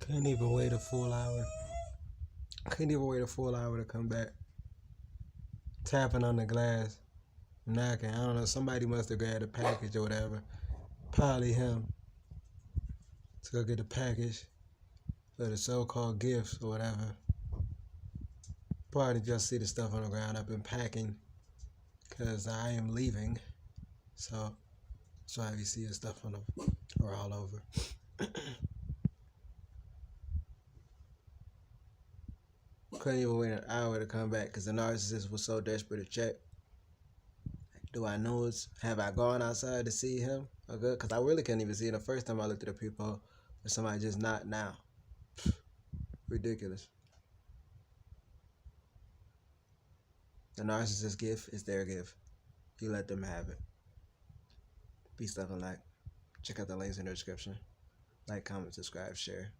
Couldn't even wait a full hour. Couldn't even wait a full hour to come back. Tapping on the glass, knocking. I don't know, somebody must have grabbed a package or whatever. Probably him. To go get the package for the so-called gifts or whatever. Probably just see the stuff on the ground. I've been packing because I am leaving. So that's why you see the stuff on the or all over. Couldn't even wait an hour to come back because the narcissist was so desperate to check. Do I know it? Have I gone outside to see him? Or good? Because I really couldn't even see it the first time I looked at the people. Or somebody just not now. Ridiculous. The narcissist gift is their gift. You let them have it. Peace, love, and light. Check out the links in the description. Like, comment, subscribe, share.